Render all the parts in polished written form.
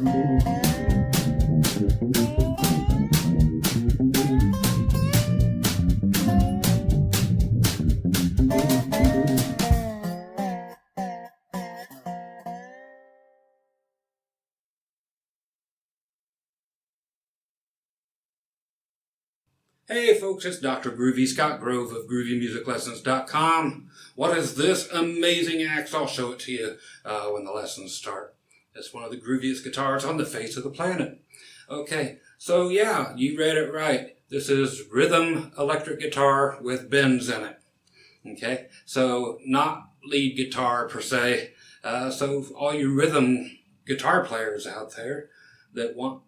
Hey folks, it's Dr. Groovy Scott Grove of GroovyMusicLessons.com. What is this amazing axe? I'll show it to you when the lessons start. It's one of the grooviest guitars on the face of the planet. Okay, so yeah, you read it right. This is rhythm electric guitar with bends in it. Okay, so not lead guitar per se. So all you rhythm guitar players out there that want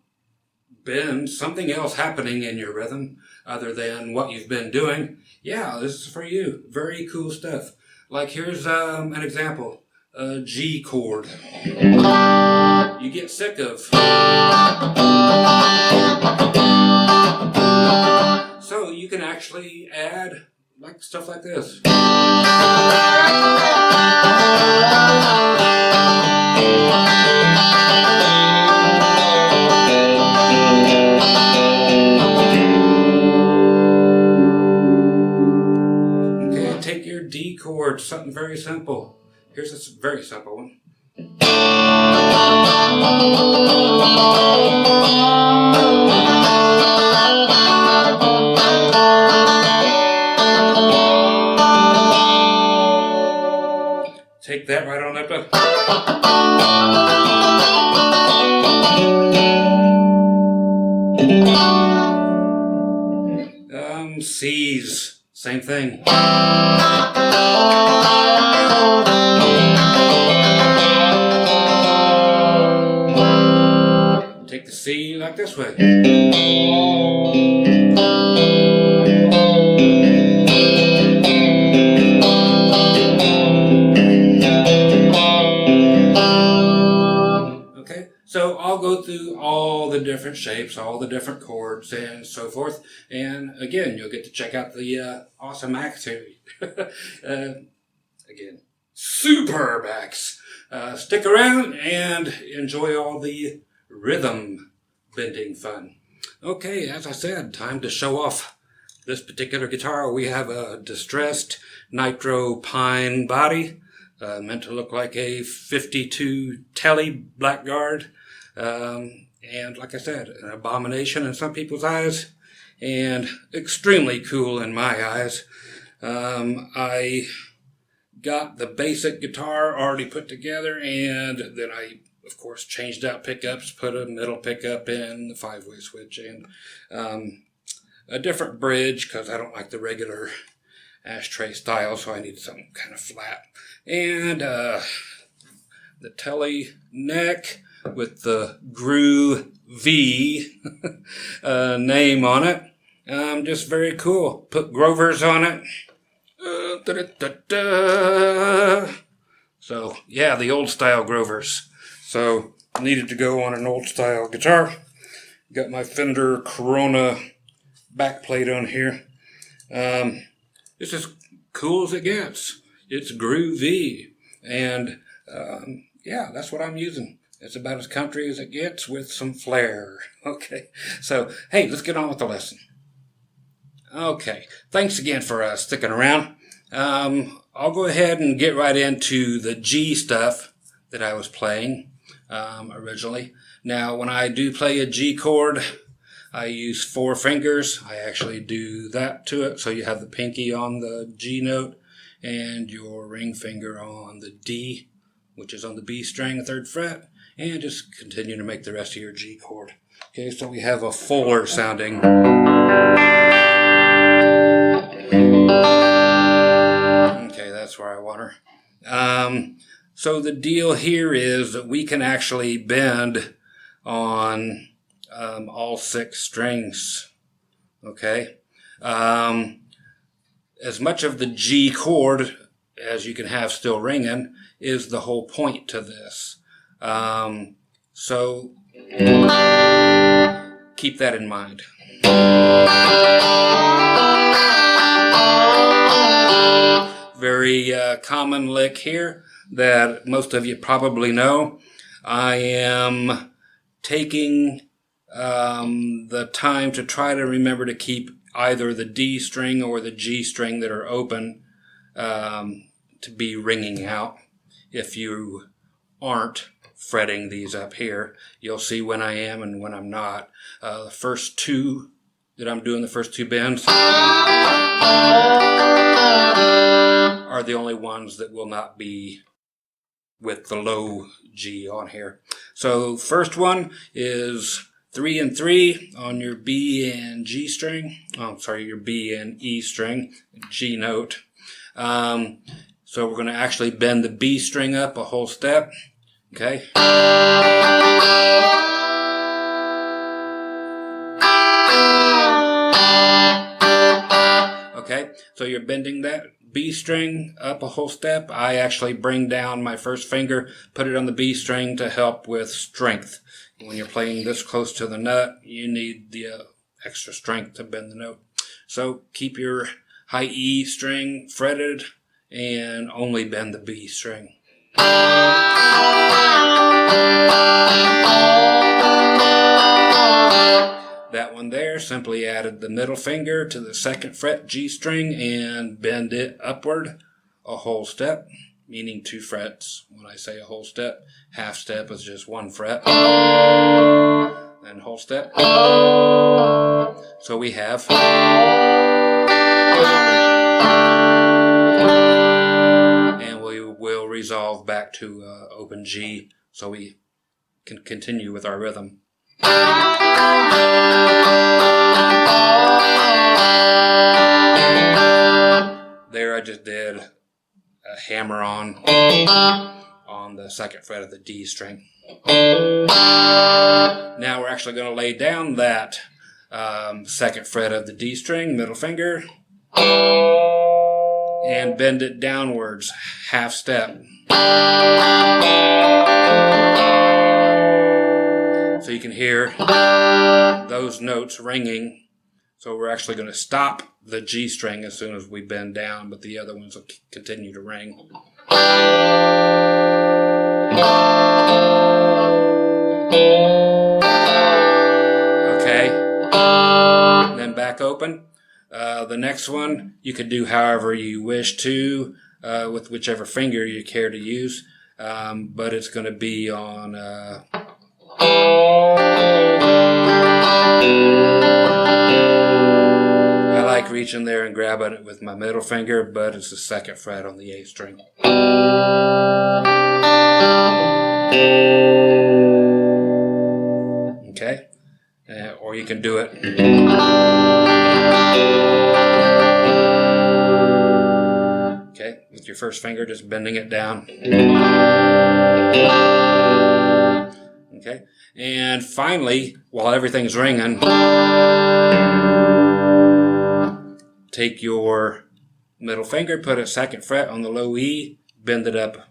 bends, something else happening in your rhythm other than what you've been doing, yeah, this is for you. Very cool stuff. Like here's an example, a G chord. You get sick of. So you can actually add like stuff like this. Take your D chord, something very simple. Here's a very simple one. Take that right on up to C's, same thing. Take the C like this way. Okay, so I'll go through all the different shapes, all the different chords and so forth. And again, you'll get to check out the awesome axe here. Again, superb axe. Stick around and enjoy all the rhythm bending fun. Okay, as I said, time to show off this particular guitar. We have a distressed nitro pine body, meant to look like a 52 Telly Blackguard. And like I said, an abomination in some people's eyes and extremely cool in my eyes. I got the basic guitar already put together, and then I, of course, changed out pickups, put a middle pickup in, the 5-way switch, and a different bridge because I don't like the regular ashtray style, so I need something kind of flat. And the Telly neck with the Groovy name on it. Just very cool. Put Grovers on it. So yeah, the old style Grovers. So needed to go on an old style guitar. Got my Fender Corona backplate on here. It's as cool as it gets. It's groovy, and yeah, that's what I'm using. It's about as country as it gets with some flair. Okay, so hey, let's get on with the lesson. Okay, thanks again for sticking around. I'll go ahead and get right into the G stuff that I was playing originally. Now, when I do play a G chord, I use 4 fingers. I actually do that to it. So you have the pinky on the G note and your ring finger on the D, which is on the B string, 3rd fret, and just continue to make the rest of your G chord. Okay, so we have a fuller sounding. Okay, that's where I want her. So the deal here is that we can actually bend on all 6 strings. Okay, as much of the G chord as you can have still ringing is the whole point to this. So keep that in mind. Very common lick here that most of you probably know. I am taking the time to try to remember to keep either the D string or the G string that are open to be ringing out. If you aren't fretting these up here, you'll see when I am and when I'm not. The first two that I'm doing, the first two bends, are the only ones that will not be with the low G on here. So first one is 3 and 3 on your B and G string. Oh, sorry, your B and E string, G note. So we're going to actually bend the B string up a whole step. Okay. Okay, so you're bending that B string up a whole step. I actually bring down my first finger, put it on the B string to help with strength. When you're playing this close to the nut, you need the extra strength to bend the note. So keep your high E string fretted and only bend the B string. That one there, simply added the middle finger to the second fret G string and bend it upward a whole step, meaning 2 frets. When I say a whole step, half step is just 1 fret, and whole step. So we have, and we will resolve back to open G so we can continue with our rhythm. There I just did a hammer on the second fret of the D string. Now we're actually going to lay down that second fret of the D string, middle finger, and bend it downwards, half step. So you can hear those notes ringing. So we're actually going to stop the G string as soon as we bend down, but the other ones will continue to ring. Okay. And then back open. The next one you could do however you wish to, with whichever finger you care to use, but it's going to be on I like reaching there and grabbing it with my middle finger, but it's the second fret on the A string. Okay, or you can do it. Okay, with your first finger, just bending it down. Okay, and finally, while everything's ringing, take your middle finger, put a second fret on the low E, bend it up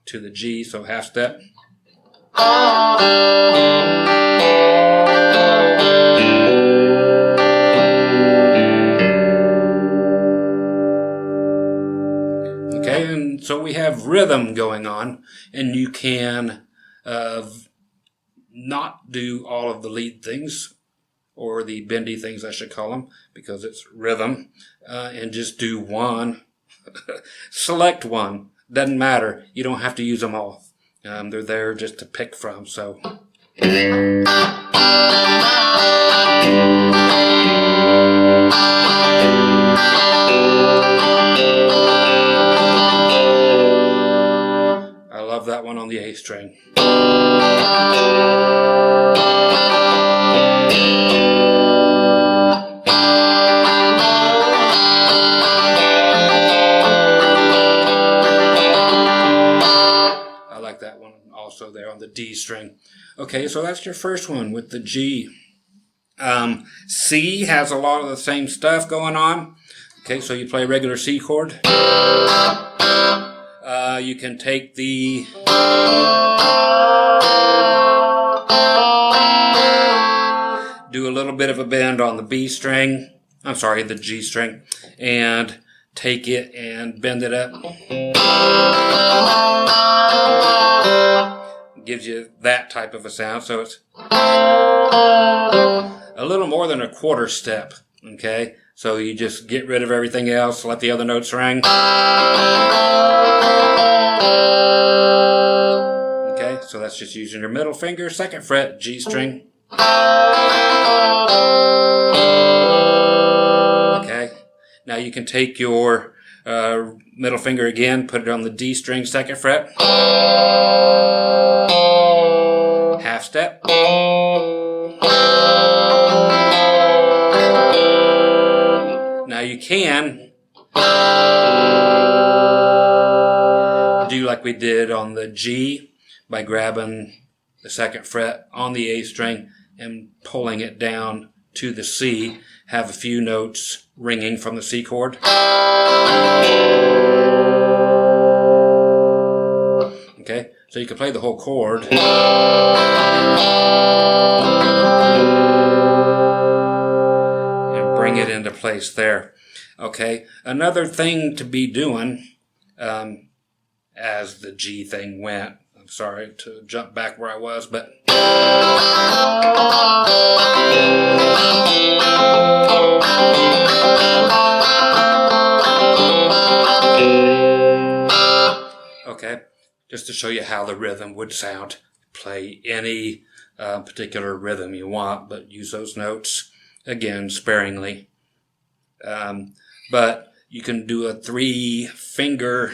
to the G, so half step. Okay, and so we have rhythm going on, and you can not do all of the lead things, or the bendy things I should call them, because it's rhythm, and just do one. Select one. Doesn't matter. You don't have to use them all. They're there just to pick from, so. I love that one on the A string. That one also there on the D string. Okay, so that's your first one with the G. C has a lot of the same stuff going on. Okay, so you play a regular C chord. You can take the do a little bit of a bend on the B string. I'm sorry, the G string, and take it and bend it up. gives you that type of a sound. So it's a little more than a quarter step. Okay, so you just get rid of everything else, let the other notes ring. Okay, so that's just using your middle finger, 2nd fret, G string. Okay, now you can take your middle finger again, put it on the D string, 2nd fret, half step. Now you can do like we did on the G by grabbing the 2nd fret on the A string and pulling it down to the C, have a few notes ringing from the C chord. Okay, so you can play the whole chord. And bring it into place there. Okay, another thing to be doing as the G thing went, I'm sorry to jump back where I was, but okay, just to show you how the rhythm would sound. Play any particular rhythm you want, but use those notes, again, sparingly. But you can do a 3-finger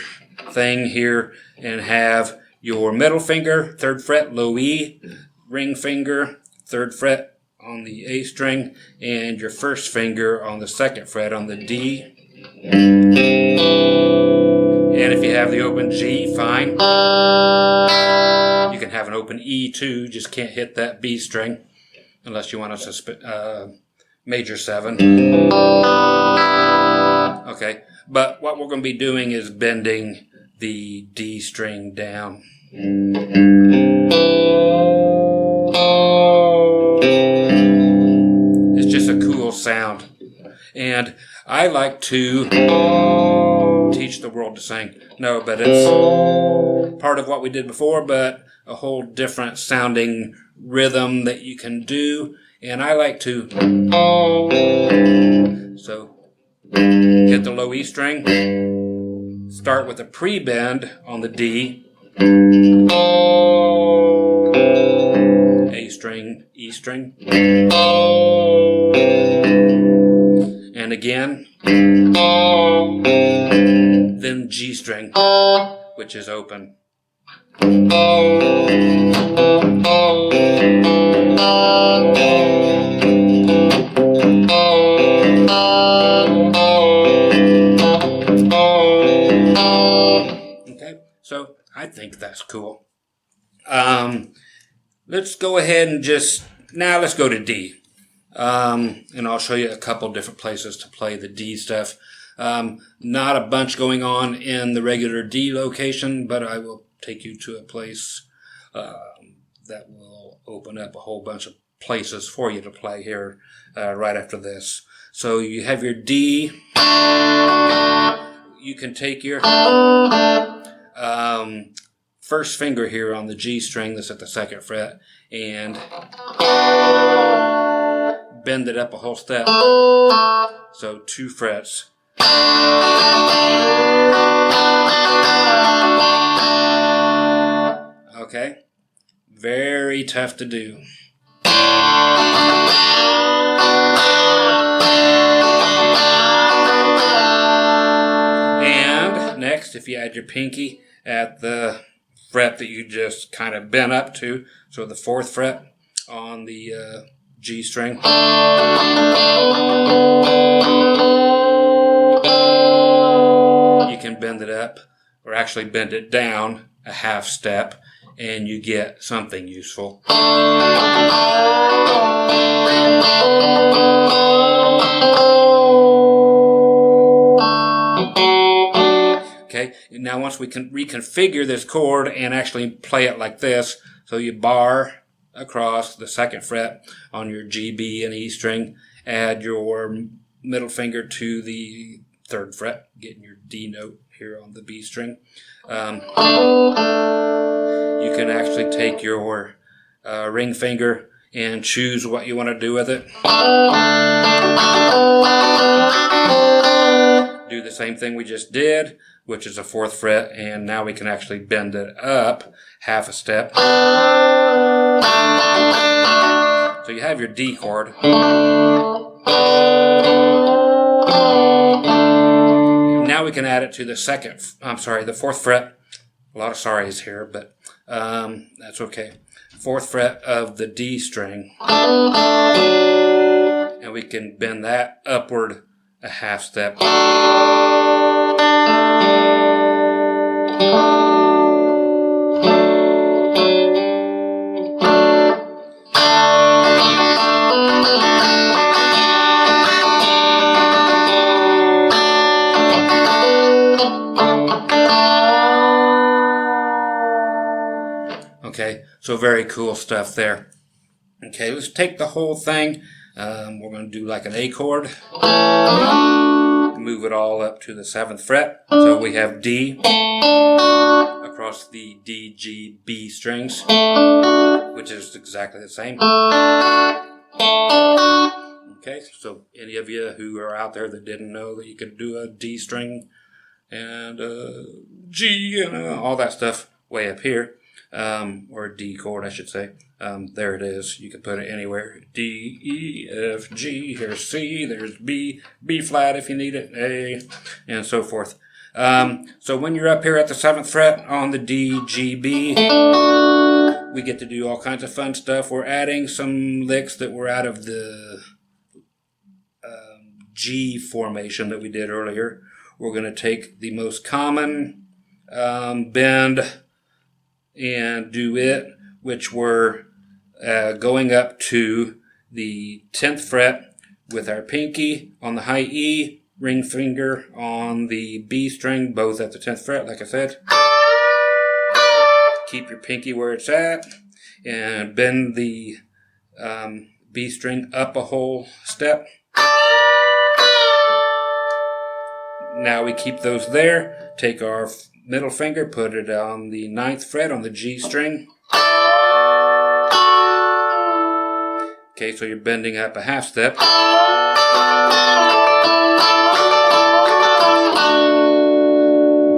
thing here and have your middle finger, 3rd fret, low E, ring finger, 3rd fret on the A string, and your 1st finger on the 2nd fret on the D. And if you have the open G, fine. You can have an open E too, just can't hit that B string unless you want a major 7. Okay, but what we're going to be doing is bending the D string down. It's just a cool sound. And I like to teach the world to sing. No, but it's part of what we did before, but a whole different sounding rhythm that you can do. And I like to, so hit the low E string, start with a pre-bend on the D, A string, E string, and again, then G string, which is open. Okay, so I think that's cool. Let's go ahead and let's go to D. And I'll show you a couple different places to play the D stuff. Not a bunch going on in the regular D location, but I will take you to a place that will open up a whole bunch of places for you to play here right after this. So you have your D. You can take your 1st finger here on the G string that's at the 2nd fret and bend it up a whole step. So 2 frets. Okay, very tough to do. And next, if you add your pinky at the fret that you just kind of bent up to, so the 4th fret on the G string. You can bend it up, or actually bend it down a half step, and you get something useful. Okay, now once we can reconfigure this chord and actually play it like this, so you bar across the 2nd fret on your G, B, and E string, add your middle finger to the 3rd fret, getting your D note here on the B string. you can actually take your ring finger and choose what you want to do with it. Do the same thing we just did, which is a 4th fret, and now we can actually bend it up half a step. So you have your D chord. Now we can add it to the 4th fret. A lot of sorries here, but that's okay. 4th fret of the D string. And we can bend that upward a half step. Okay, so very cool stuff there. Okay, let's take the whole thing. We're going to do like an A chord. Move it all up to the 7th fret. So we have D across the D, G, B strings, which is exactly the same. Okay, so any of you who are out there that didn't know that you could do a D string and G and all that stuff way up here, or a D chord, I should say. There it is. You can put it anywhere. D, E, F, G, here's C, there's B, B flat if you need it, A, and so forth. So when you're up here at the 7th fret on the D, G, B, we get to do all kinds of fun stuff. We're adding some licks that were out of the G formation that we did earlier. We're going to take the most common bend and do it, which we're going up to the 10th fret with our pinky on the high E, ring finger on the B string, both at the 10th fret, like I said. Keep your pinky where it's at and bend the B string up a whole step. Now we keep those there. Take our middle finger, put it on the 9th fret on the G string. Okay, so you're bending up a half step.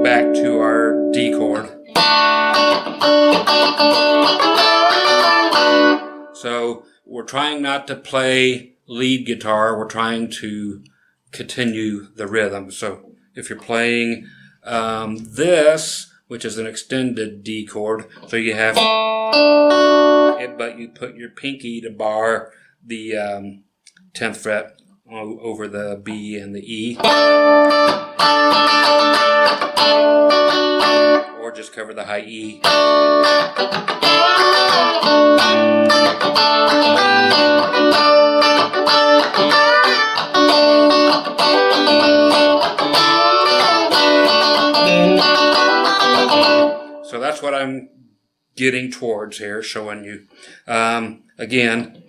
Back to our D chord. So we're trying not to play lead guitar, we're trying to continue the rhythm. So if you're playing this, which is an extended D chord, so you have it, but you put your pinky to bar the 10th fret over the B and the E, or just cover the high E. So that's what I'm getting towards here, showing you. Again,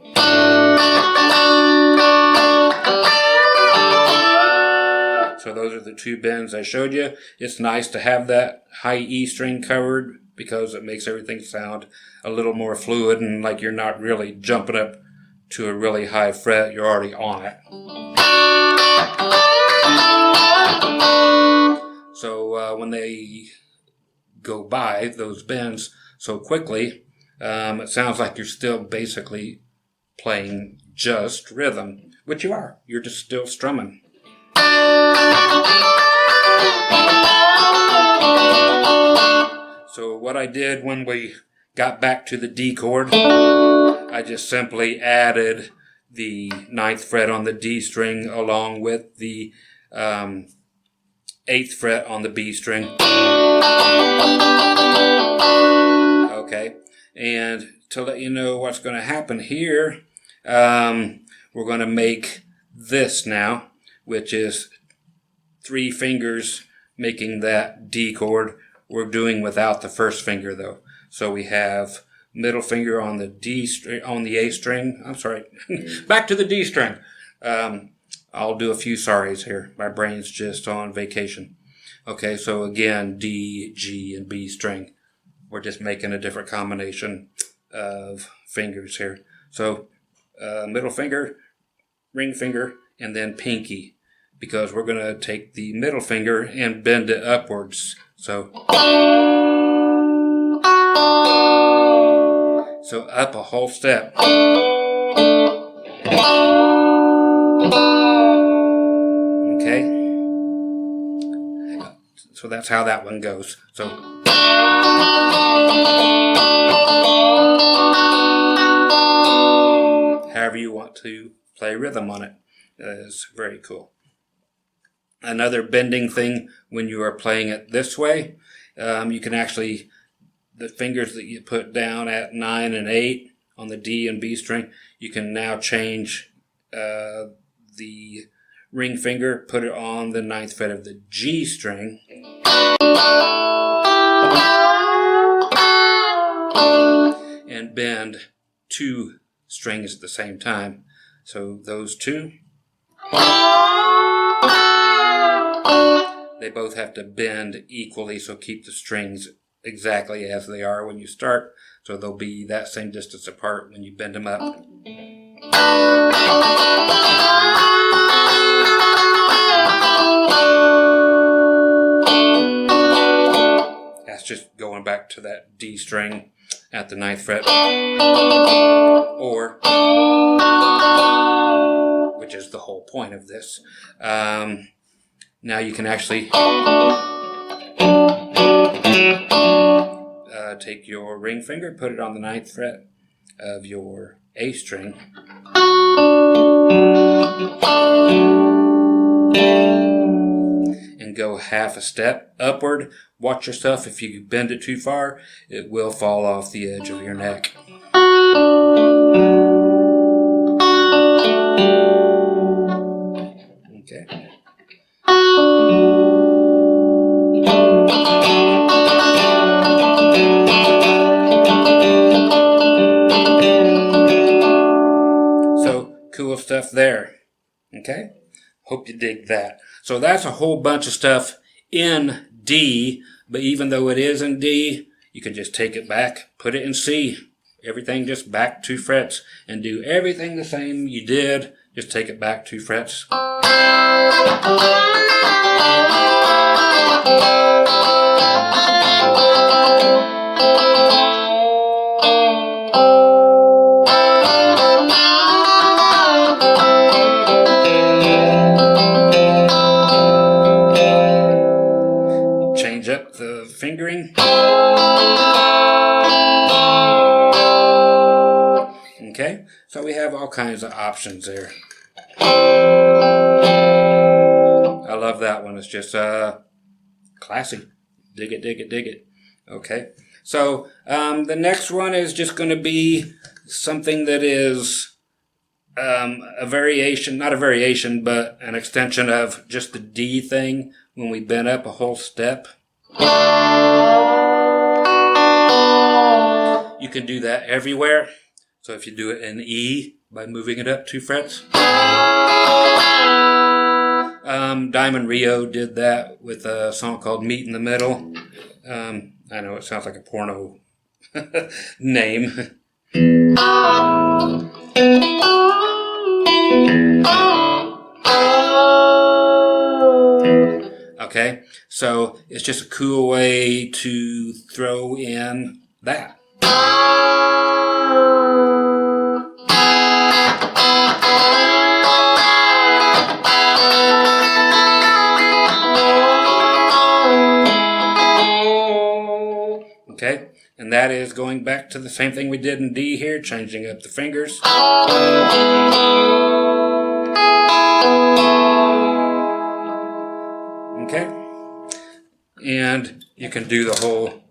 so those are the two bends I showed you. It's nice to have that high E string covered because it makes everything sound a little more fluid and like you're not really jumping up to a really high fret, you're already on it. So when they go by those bends so quickly, it sounds like you're still basically playing just rhythm, which you are. You're just still strumming. So what I did when we got back to the D chord, I just simply added the 9th fret on the D string along with the 8th fret on the B string. Okay, and to let you know what's going to happen here, we're going to make this now, which is 3 fingers making that D chord. We're doing without the first finger though. So we have middle finger on the D string, on the A string. I'm sorry, back to the D string. I'll do a few sorries here. My brain's just on vacation. Okay, so again, D, G, and B string. We're just making a different combination of fingers here. So middle finger, ring finger, and then pinky, because we're going to take the middle finger and bend it upwards. So up a whole step. Okay? So that's how that one goes. So however you want to play rhythm on it. Is very cool. Another bending thing when you are playing it this way, you can actually, the fingers that you put down at 9 and 8 on the D and B string, you can now change the ring finger, put it on the 9th fret of the G string, and bend 2 strings at the same time. So those two, they both have to bend equally, so keep the strings exactly as they are when you start, so they'll be that same distance apart when you bend them up. That's just going back to that D string at the 9th fret, or, which is the whole point of this. Now you can actually take your ring finger, put it on the 9th fret of your A string, and go half a step upward. Watch yourself. If you bend it too far, it will fall off the edge of your neck. Okay. So, cool stuff there. Okay? Hope you dig that. So that's a whole bunch of stuff in D, but even though it is in D, you can just take it back, put it in C. Everything just back 2 frets, and do everything the same you did. Just take it back 2 frets. Change up the fingering. Okay, so we have all kinds of options there. I love that one. It's just classy. Dig it, dig it, dig it. Okay, so the next one is just going to be something that is a variation, not a variation, but an extension of just the D thing when we bend up a whole step. You can do that everywhere. So if you do it in E by moving it up 2 frets. Diamond Rio did that with a song called Meet in the Middle. I know it sounds like a porno name. Okay, so it's just a cool way to throw in that. Okay, and that is going back to the same thing we did in D here, changing up the fingers. Okay, and you can do the whole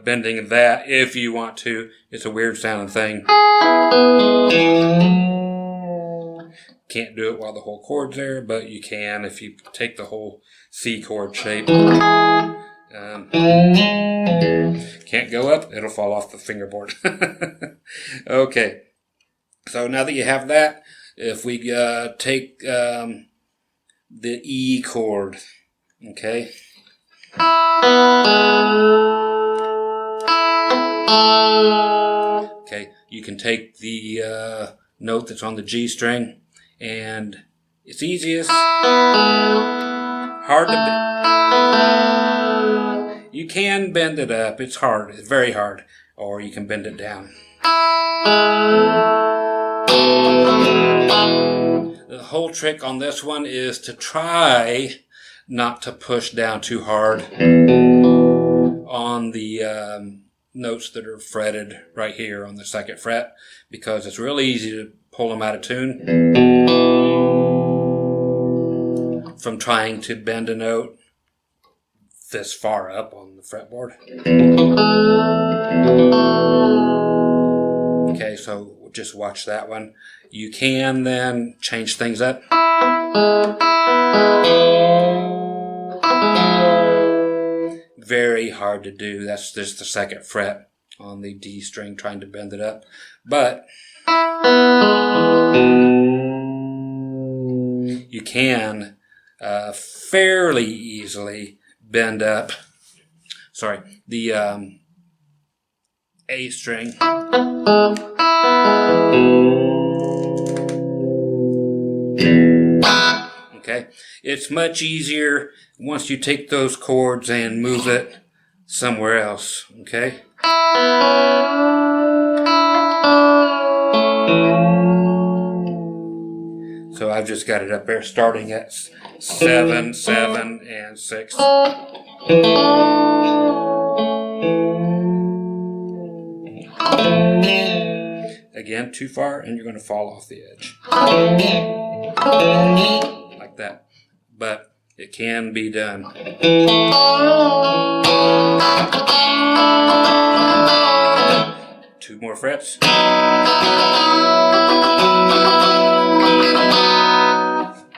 bending that if you want to. It's a weird sounding thing. Can't do it while the whole chord's there, but you can if you take the whole C chord shape. Can't go up, it'll fall off the fingerboard. Okay, so now that you have that, if we take the E chord, okay, Okay, you can take the note that's on the G string, and it's easiest, hard to bend. You can bend it up, it's hard, it's very hard, or you can bend it down. The whole trick on this one is to try not to push down too hard on the notes that are fretted right here on the 2nd fret, because it's really easy to pull them out of tune from trying to bend a note this far up on the fretboard. Okay, so just watch that one. You can then change things up. Very hard to do. That's just the 2nd fret on the D string, trying to bend it up. But you can fairly easily bend up, the A string. Okay, it's much easier once you take those chords and move it somewhere else. Okay. So I've just got it up there starting at 7, 7, and 6. Again, too far and you're going to fall off the edge. Like that. But it can be done. 2 more frets.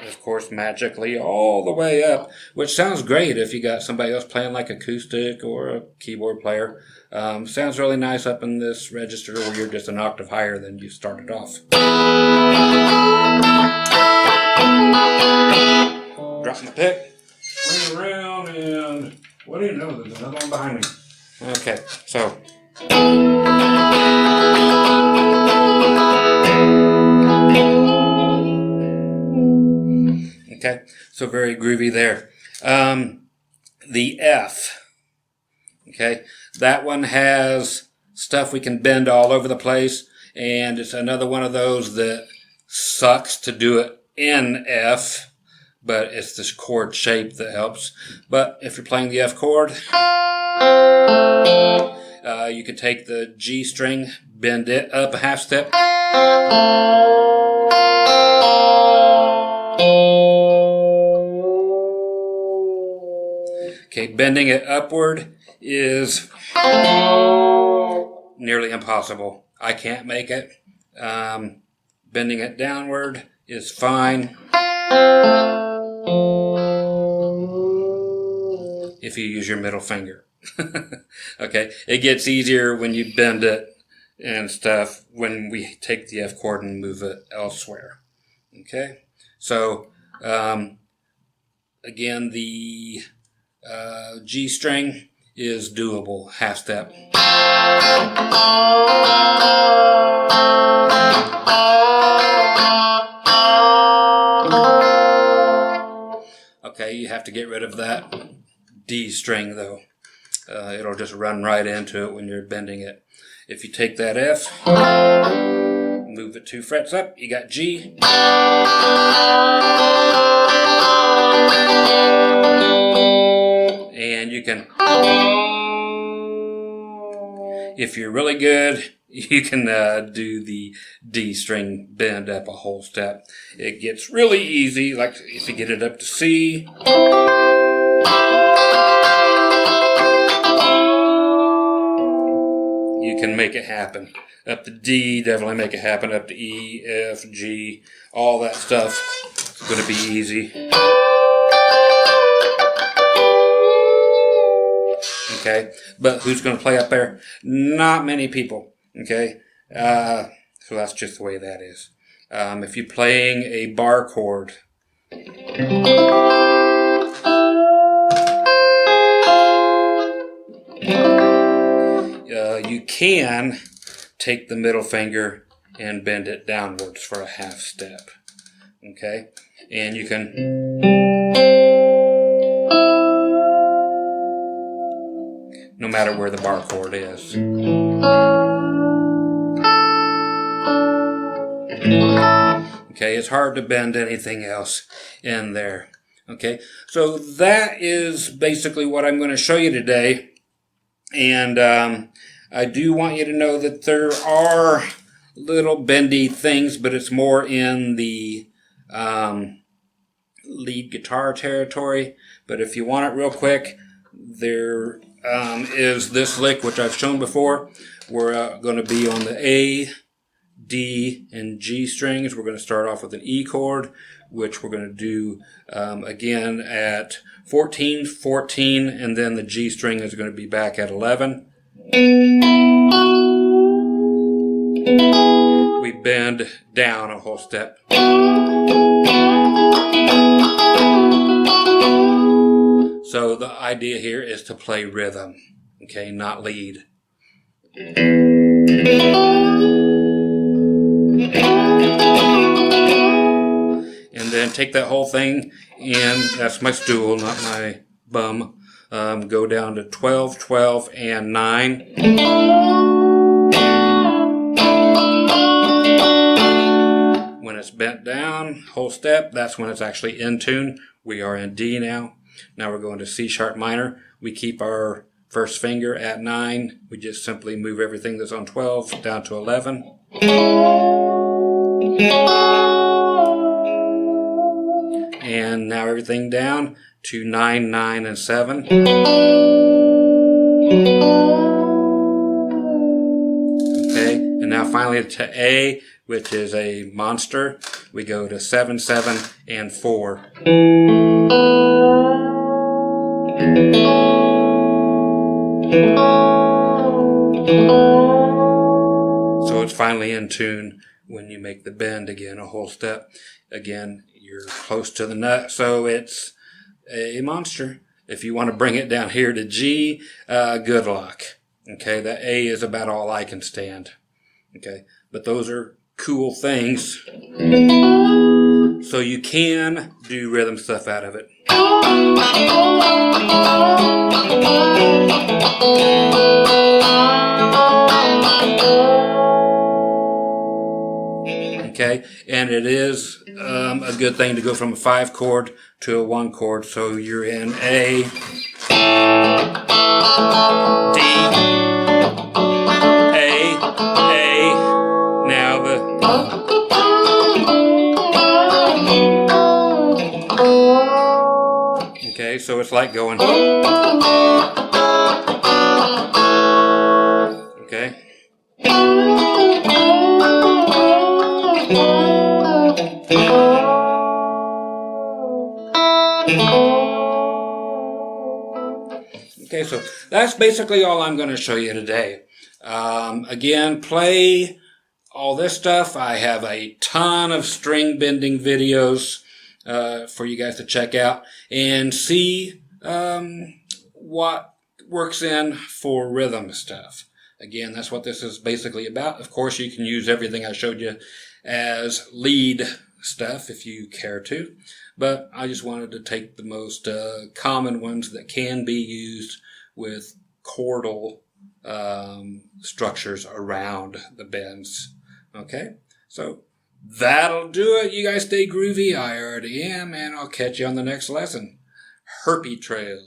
Of course, magically all the way up, which sounds great if you got somebody else playing like acoustic or a keyboard player. Sounds really nice up in this register where you're just an octave higher than you started off. Drop my pick, swing around, and what do you know, there's another one behind me. Okay, so okay, so very groovy there. The F, okay, that one has stuff we can bend all over the place, and it's another one of those that sucks to do it in F, but it's this chord shape that helps. But if you're playing the F chord, you can take the G string, bend it up a half step, okay, bending it upward is nearly impossible. I can't make it. Bending it downward is fine if you use your middle finger. Okay, it gets easier when you bend it and stuff when we take the F chord and move it elsewhere. Okay, so again, the G string is doable, half step. Okay, you have to get rid of that D string though. It'll just run right into it when you're bending it. If you take that F, move it 2 frets up, you got G. And you can, if you're really good, you can do the D string bend up a whole step. It gets really easy, like if you get it up to C. You can make it happen. Up to D, definitely make it happen. Up to E, F, G, all that stuff. It's going to be easy. Okay, but who's going to play up there? Not many people. Okay, so that's just the way that is. If you're playing a bar chord, You can take the middle finger and bend it downwards for a half step. Okay? And you can no matter where the bar chord is. Okay, it's hard to bend anything else in there. Okay, so that is basically what I'm going to show you today. And I do want you to know that there are little bendy things, but it's more in the lead guitar territory. But if you want it real quick, there is this lick, which I've shown before. We're going to be on the A, D, and G strings. We're going to start off with an E chord, which we're going to do again at 14, 14, and then the G string is going to be back at 11. We bend down a whole step. So the idea here is to play rhythm, okay, not lead. And then take that whole thing, and that's my stool, not my bum. Go down to 12, 12, and 9. When it's bent down, whole step, that's when it's actually in tune. We are in D now. Now we're going to C sharp minor. We keep our first finger at 9. We just simply move everything that's on 12 down to 11. And now everything down to 9, 9, and 7. Okay, and now finally to A, which is a monster. We go to 7, 7, and 4. So it's finally in tune when you make the bend again, a whole step. Again, you're close to the nut, so it's a monster. If you want to bring it down here to G, good luck. Okay, that A is about all I can stand. Okay, but those are cool things. So you can do rhythm stuff out of it. Okay, and it is a good thing to go from a 5 chord to a 1 chord. So you're in A, D, A, now the okay, so it's like going okay. Okay, so that's basically all I'm going to show you today. Again, play all this stuff. I have a ton of string bending videos for you guys to check out and see what works in for rhythm stuff. Again, that's what this is basically about. Of course, you can use everything I showed you as lead stuff if you care to. But I just wanted to take the most common ones that can be used with chordal structures around the bends. Okay? So that'll do it. You guys stay groovy. I already am, and I'll catch you on the next lesson. Herpy Trail.